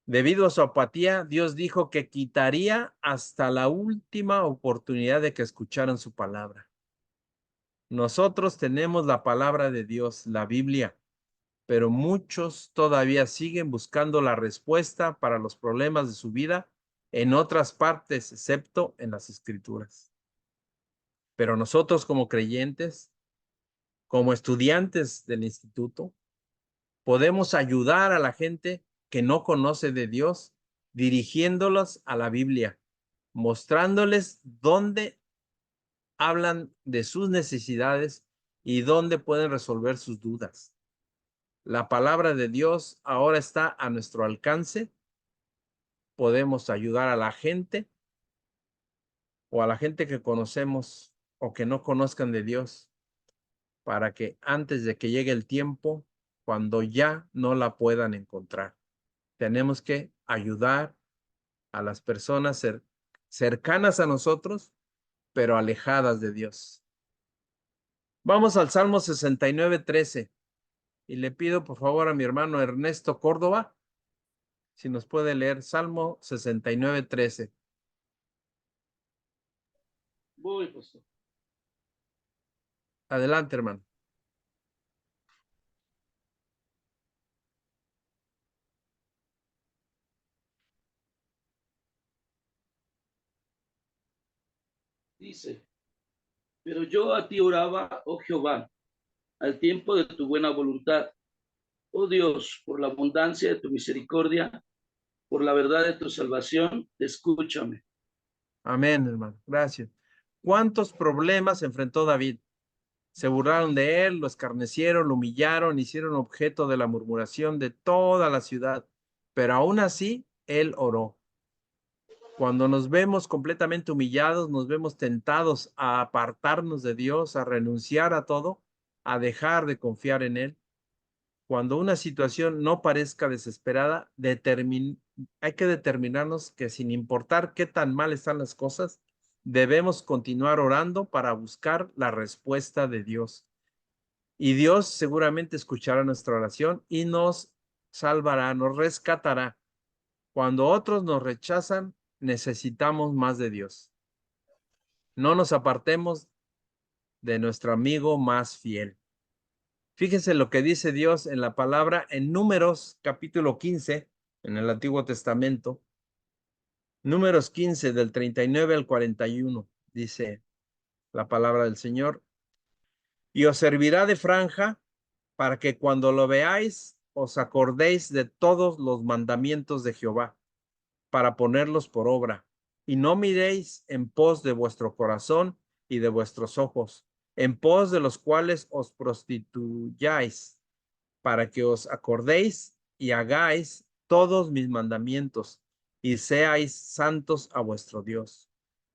Debido a su apatía, Dios dijo que quitaría hasta la última oportunidad de que escucharan su palabra. Nosotros tenemos la palabra de Dios, la Biblia, pero muchos todavía siguen buscando la respuesta para los problemas de su vida en otras partes, excepto en las Escrituras. Pero nosotros como creyentes, como estudiantes del instituto, podemos ayudar a la gente que no conoce de Dios, dirigiéndolos a la Biblia, mostrándoles dónde hablan de sus necesidades y dónde pueden resolver sus dudas. La palabra de Dios ahora está a nuestro alcance. Podemos ayudar a la gente o a la gente que conocemos o que no conozcan de Dios para que antes de que llegue el tiempo, cuando ya no la puedan encontrar, tenemos que ayudar a las personas cercanas a nosotros, pero alejadas de Dios. Vamos al Salmo 69:13 y le pido por favor a mi hermano Ernesto Córdoba si nos puede leer Salmo 69:13. Voy, pastor. Adelante, hermano. Dice, pero yo a ti oraba, oh Jehová, al tiempo de tu buena voluntad. Oh Dios, por la abundancia de tu misericordia, por la verdad de tu salvación, escúchame. Amén, hermano. Gracias. ¿Cuántos problemas enfrentó David? Se burlaron de él, lo escarnecieron, lo humillaron, hicieron objeto de la murmuración de toda la ciudad. Pero aún así, él oró. Cuando nos vemos completamente humillados, nos vemos tentados a apartarnos de Dios, a renunciar a todo, a dejar de confiar en Él. Cuando una situación no parezca desesperada, hay que determinarnos que sin importar qué tan mal están las cosas, debemos continuar orando para buscar la respuesta de Dios. Y Dios seguramente escuchará nuestra oración y nos salvará, nos rescatará. Cuando otros nos rechazan, necesitamos más de Dios. No nos apartemos de nuestro amigo más fiel. Fíjense lo que dice Dios en la palabra en Números capítulo 15, en el Antiguo Testamento. Números 15 del 39 al 41, dice la palabra del Señor. Y os servirá de franja para que cuando lo veáis os acordéis de todos los mandamientos de Jehová, para ponerlos por obra, y no miréis en pos de vuestro corazón y de vuestros ojos, en pos de los cuales os prostituyáis, para que os acordéis y hagáis todos mis mandamientos, y seáis santos a vuestro Dios.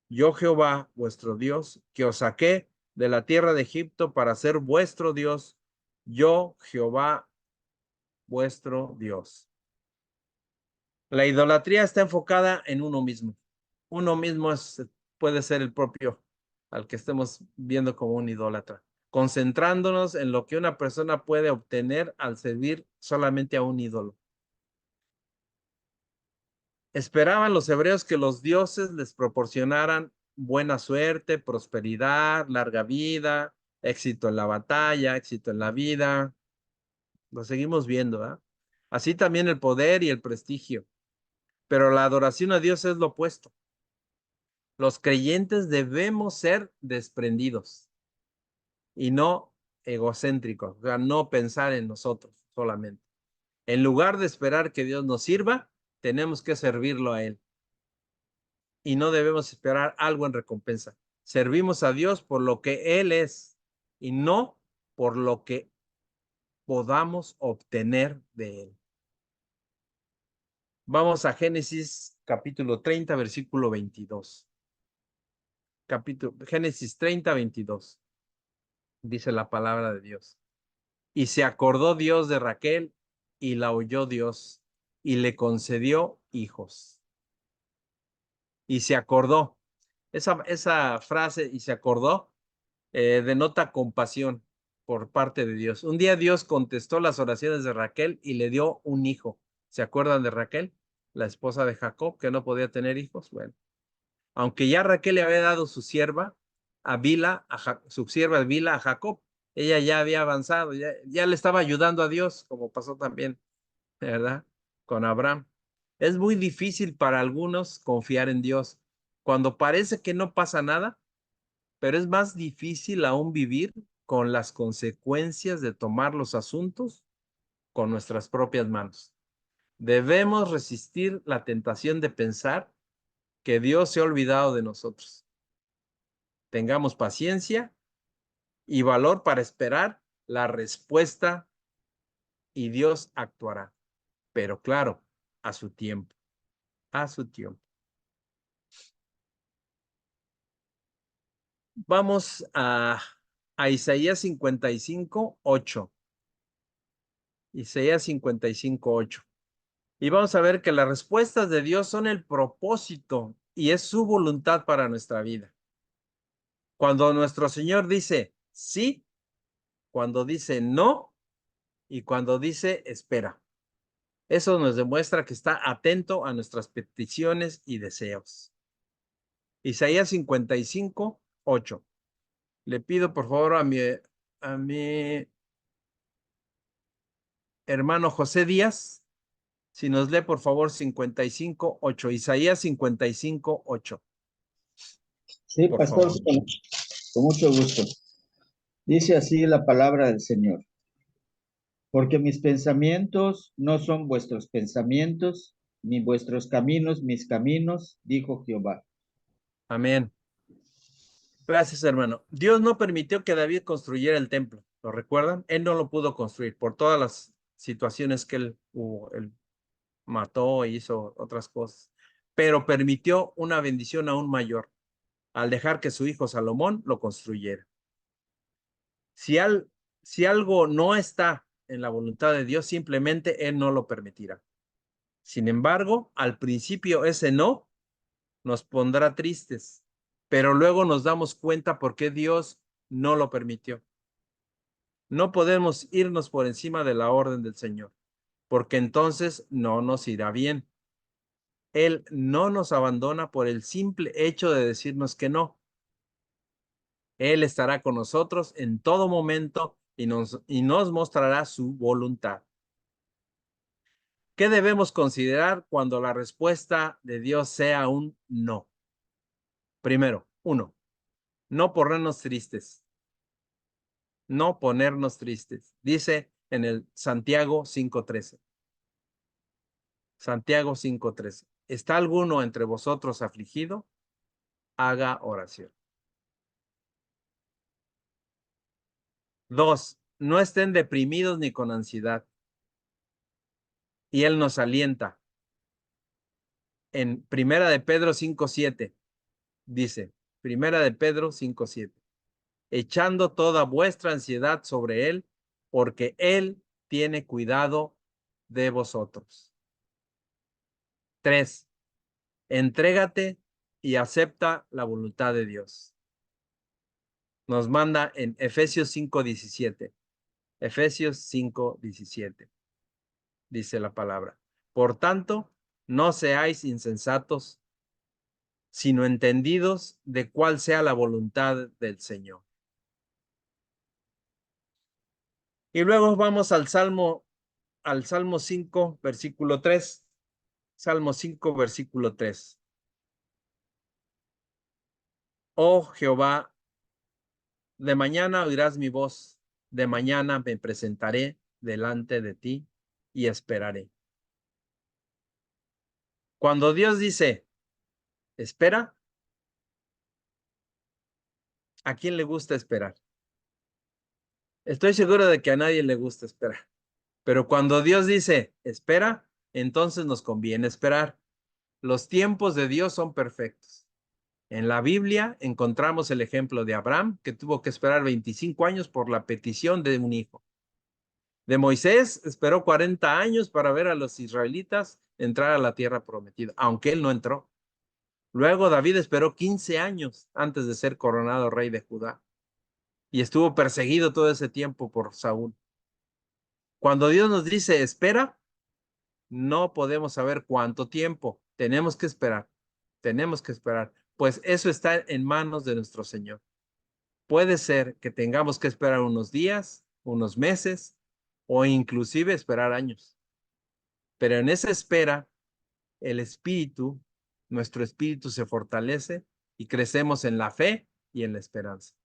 Yo Jehová, vuestro Dios, que os saqué de la tierra de Egipto para ser vuestro Dios. Yo Jehová, vuestro Dios. La idolatría está enfocada en uno mismo. Uno mismo puede ser el propio al que estemos viendo como un idólatra, concentrándonos en lo que una persona puede obtener al servir solamente a un ídolo. Esperaban los hebreos que los dioses les proporcionaran buena suerte, prosperidad, larga vida, éxito en la batalla, éxito en la vida. Lo seguimos viendo, ¿eh? Así también el poder y el prestigio. Pero la adoración a Dios es lo opuesto. Los creyentes debemos ser desprendidos y no egocéntricos, o sea, no pensar en nosotros solamente. En lugar de esperar que Dios nos sirva, tenemos que servirlo a Él. Y no debemos esperar algo en recompensa. Servimos a Dios por lo que Él es y no por lo que podamos obtener de Él. Vamos a Génesis capítulo 30, versículo 22. Génesis 30, 22. Dice la palabra de Dios. Y se acordó Dios de Raquel y la oyó Dios y le concedió hijos. Y se acordó. Esa frase, y se acordó, denota compasión por parte de Dios. Un día Dios contestó las oraciones de Raquel y le dio un hijo. ¿Se acuerdan de Raquel? La esposa de Jacob, que no podía tener hijos. Bueno, aunque ya Raquel le había dado su sierva, su sierva Bila a Jacob, ella ya había avanzado, ya le estaba ayudando a Dios, como pasó también, ¿verdad? Con Abraham. Es muy difícil para algunos confiar en Dios cuando parece que no pasa nada, pero es más difícil aún vivir con las consecuencias de tomar los asuntos con nuestras propias manos. Debemos resistir la tentación de pensar que Dios se ha olvidado de nosotros. Tengamos paciencia y valor para esperar la respuesta y Dios actuará. Pero claro, a su tiempo, a su tiempo. Vamos a Isaías 55, 8. Isaías 55, 8. Y vamos a ver que las respuestas de Dios son el propósito y es su voluntad para nuestra vida. Cuando nuestro Señor dice sí, cuando dice no y cuando dice espera. Eso nos demuestra que está atento a nuestras peticiones y deseos. Isaías 55, 8. Le pido por favor a mi hermano José Díaz, si nos lee por favor 55, 8. Isaías 55, 8. Sí, Por pastor, favor. con mucho gusto. Dice así la palabra del Señor. Porque mis pensamientos no son vuestros pensamientos, ni vuestros caminos mis caminos, dijo Jehová. Amén. Gracias, hermano. Dios no permitió que David construyera el templo. ¿Lo recuerdan? Él no lo pudo construir por todas las situaciones que él mató e hizo otras cosas. Pero permitió una bendición aún mayor al dejar que su hijo Salomón lo construyera. Si algo no está en la voluntad de Dios, simplemente Él no lo permitirá. Sin embargo, al principio ese no nos pondrá tristes, pero luego nos damos cuenta por qué Dios no lo permitió. No podemos irnos por encima de la orden del Señor, porque entonces no nos irá bien. Él no nos abandona por el simple hecho de decirnos que no. Él estará con nosotros en todo momento y nos mostrará su voluntad. ¿Qué debemos considerar cuando la respuesta de Dios sea un no? Primero, 1, no ponernos tristes. No ponernos tristes. Dice en el Santiago 5:13. Santiago 5:13. ¿Está alguno entre vosotros afligido? Haga oración. 2, no estén deprimidos ni con ansiedad. Y Él nos alienta. En Primera de Pedro 5:7. Dice, Primera de Pedro 5:7, echando toda vuestra ansiedad sobre Él, porque Él tiene cuidado de vosotros. 3. Entrégate y acepta la voluntad de Dios. Nos manda en Efesios 5:17. Efesios 5:17. Dice la palabra. Por tanto, no seáis insensatos, sino entendidos de cuál sea la voluntad del Señor. Y luego vamos al Salmo 5, versículo 3. Salmo 5, versículo 3. Oh Jehová, de mañana oirás mi voz, de mañana me presentaré delante de ti y esperaré. Cuando Dios dice, espera, ¿a quién le gusta esperar? Estoy seguro de que a nadie le gusta esperar. Pero cuando Dios dice, espera, entonces nos conviene esperar. Los tiempos de Dios son perfectos. En la Biblia encontramos el ejemplo de Abraham, que tuvo que esperar 25 años por la petición de un hijo. De Moisés esperó 40 años para ver a los israelitas entrar a la tierra prometida, aunque él no entró. Luego David esperó 15 años antes de ser coronado rey de Judá y estuvo perseguido todo ese tiempo por Saúl. Cuando Dios nos dice espera, no podemos saber cuánto tiempo. Tenemos que esperar, pues eso está en manos de nuestro Señor. Puede ser que tengamos que esperar unos días, unos meses o inclusive esperar años. Pero en esa espera, nuestro espíritu se fortalece y crecemos en la fe y en la esperanza.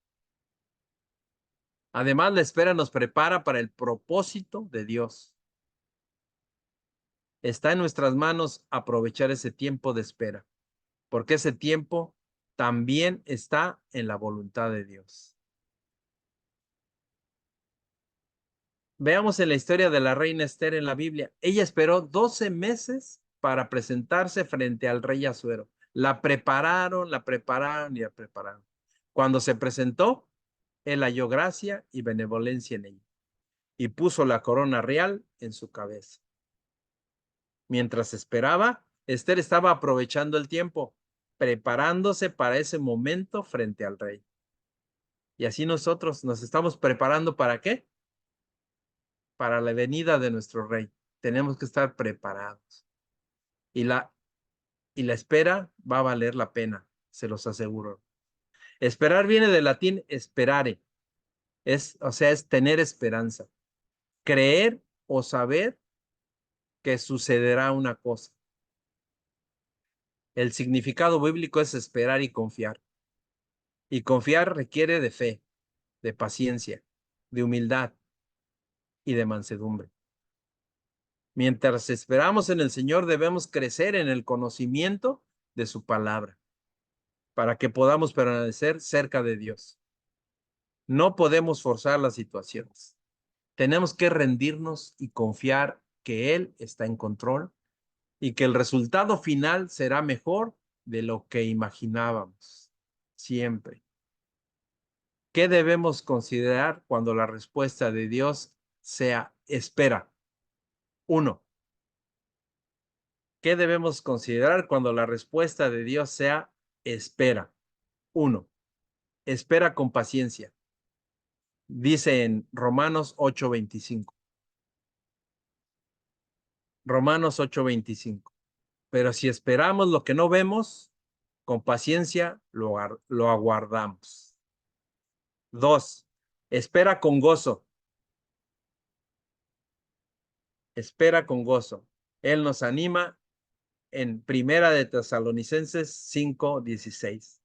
Además, la espera nos prepara para el propósito de Dios. Está en nuestras manos aprovechar ese tiempo de espera, porque ese tiempo también está en la voluntad de Dios. Veamos en la historia de la reina Esther en la Biblia. Ella esperó 12 meses para presentarse frente al rey Asuero. La prepararon y la prepararon. Cuando se presentó, él halló gracia y benevolencia en ella y puso la corona real en su cabeza. Mientras esperaba, Esther estaba aprovechando el tiempo, preparándose para ese momento frente al rey. Y así nosotros nos estamos preparando ¿para qué? Para la venida de nuestro rey. Tenemos que estar preparados. Y la espera va a valer la pena, se los aseguro. Esperar viene del latín esperare. Es tener esperanza. Creer o saber que sucederá una cosa. El significado bíblico es esperar y confiar. Y confiar requiere de fe, de paciencia, de humildad y de mansedumbre. Mientras esperamos en el Señor, debemos crecer en el conocimiento de su palabra para que podamos permanecer cerca de Dios. No podemos forzar las situaciones. Tenemos que rendirnos y confiar que Él está en control y que el resultado final será mejor de lo que imaginábamos. Siempre. ¿Qué debemos considerar cuando la respuesta de Dios sea espera? 1. ¿Qué debemos considerar cuando la respuesta de Dios sea espera? 1. Espera con paciencia. Dice en Romanos 8:25. Romanos 8:25. Pero si esperamos lo que no vemos, con paciencia lo aguardamos. 2. Espera con gozo. Espera con gozo. Él nos anima en Primera de Tesalonicenses 5:16.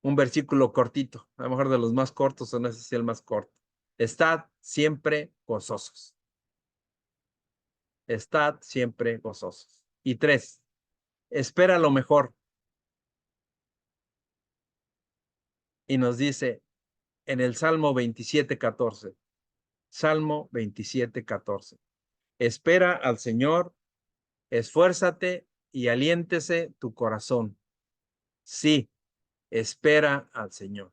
Un versículo cortito, a lo mejor de los más cortos, o no sé si el más corto. Estad siempre gozosos. Estad siempre gozosos. Y 3. Espera lo mejor. Y nos dice en el Salmo 27:14. Salmo 27:14. Espera al Señor, esfuérzate y aliéntese tu corazón. Sí, espera al Señor.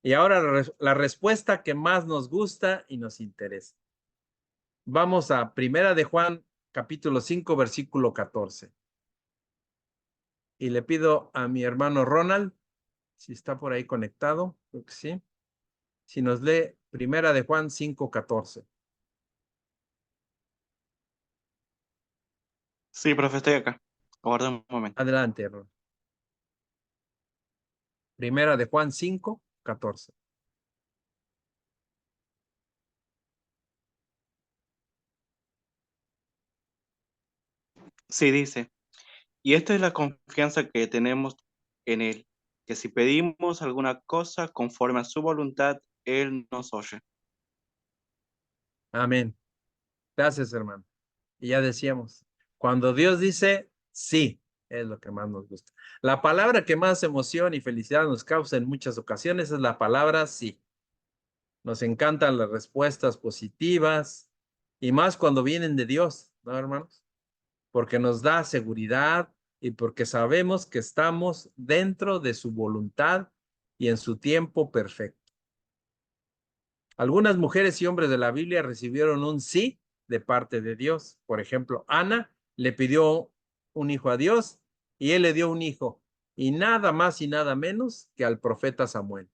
Y ahora la respuesta que más nos gusta y nos interesa. Vamos a Primera de Juan, capítulo 5, versículo 14. Y le pido a mi hermano Ronald, si está por ahí conectado, creo que sí, si nos lee Primera de Juan 5, 14. Sí, profe, estoy acá. Aguarda un momento. Adelante, Ronald. Primera de Juan 5, 14. Sí, dice, y esta es la confianza que tenemos en Él, que si pedimos alguna cosa conforme a su voluntad, Él nos oye. Amén. Gracias, hermano. Y ya decíamos, cuando Dios dice sí, es lo que más nos gusta. La palabra que más emoción y felicidad nos causa en muchas ocasiones es la palabra sí. Nos encantan las respuestas positivas y más cuando vienen de Dios, ¿no, hermanos? Porque nos da seguridad y porque sabemos que estamos dentro de su voluntad y en su tiempo perfecto. Algunas mujeres y hombres de la Biblia recibieron un sí de parte de Dios. Por ejemplo, Ana le pidió un hijo a Dios y él le dio un hijo, y nada más y nada menos que al profeta Samuel.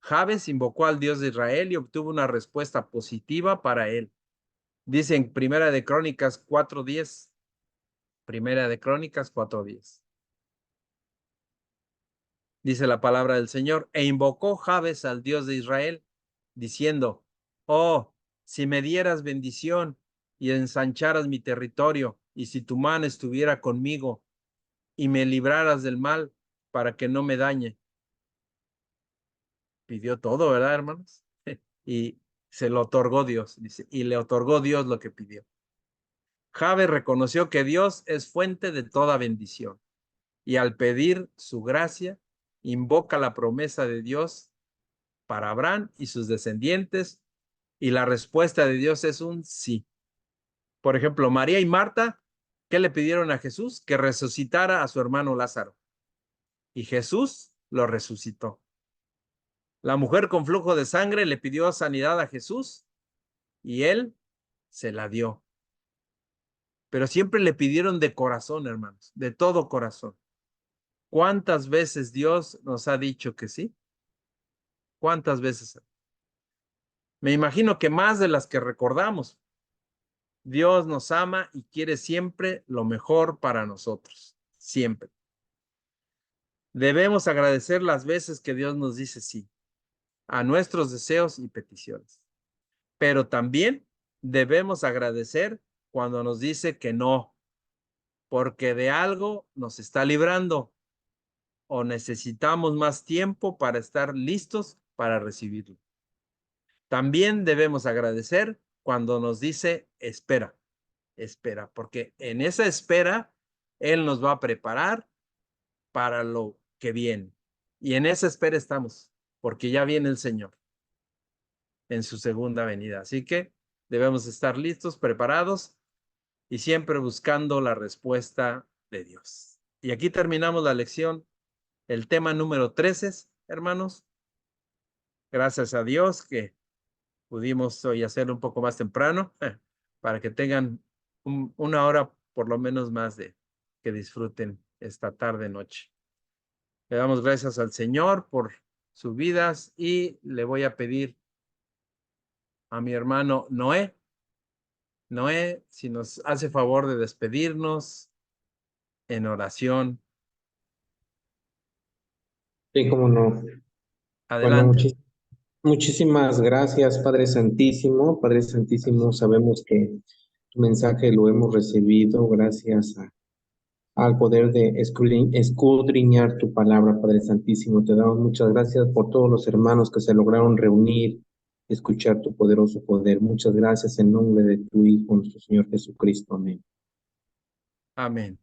Jabes invocó al Dios de Israel y obtuvo una respuesta positiva para él. Dice en Primera de Crónicas 4:10. Primera de Crónicas 4:10. Dice la palabra del Señor, e invocó Jabes al Dios de Israel, diciendo, oh, si me dieras bendición y ensancharas mi territorio, y si tu mano estuviera conmigo y me libraras del mal para que no me dañe. Pidió todo, ¿verdad, hermanos? Y se lo otorgó Dios, dice, y le otorgó Dios lo que pidió. Jabes reconoció que Dios es fuente de toda bendición, y al pedir su gracia, invoca la promesa de Dios para Abraham y sus descendientes, y la respuesta de Dios es un sí. Por ejemplo, María y Marta, ¿qué le pidieron a Jesús? Que resucitara a su hermano Lázaro. Y Jesús lo resucitó. La mujer con flujo de sangre le pidió sanidad a Jesús y él se la dio. Pero siempre le pidieron de corazón, hermanos, de todo corazón. ¿Cuántas veces Dios nos ha dicho que sí? ¿Cuántas veces? Me imagino que más de las que recordamos. Dios nos ama y quiere siempre lo mejor para nosotros, siempre. Debemos agradecer las veces que Dios nos dice sí a nuestros deseos y peticiones, pero también debemos agradecer cuando nos dice que no, porque de algo nos está librando o necesitamos más tiempo para estar listos para recibirlo. También debemos agradecer cuando nos dice espera. Espera, porque en esa espera Él nos va a preparar para lo que viene. Y en esa espera estamos, porque ya viene el Señor en su segunda venida. Así que debemos estar listos, preparados y siempre buscando la respuesta de Dios. Y aquí terminamos la lección, el tema número 13, hermanos. Gracias a Dios que pudimos hoy hacerlo un poco más temprano para que tengan una hora por lo menos más de que disfruten esta tarde noche. Le damos gracias al Señor por sus vidas y le voy a pedir a mi hermano Noé, si nos hace favor de despedirnos en oración. Sí, cómo no. Bueno, Adelante. muchísimas gracias, Padre Santísimo. Padre Santísimo, sabemos que tu mensaje lo hemos recibido gracias al poder de escudriñar tu palabra, Padre Santísimo. Te damos muchas gracias por todos los hermanos que se lograron reunir, escuchar tu poderoso poder. Muchas gracias en nombre de tu Hijo, nuestro Señor Jesucristo. Amén. Amén.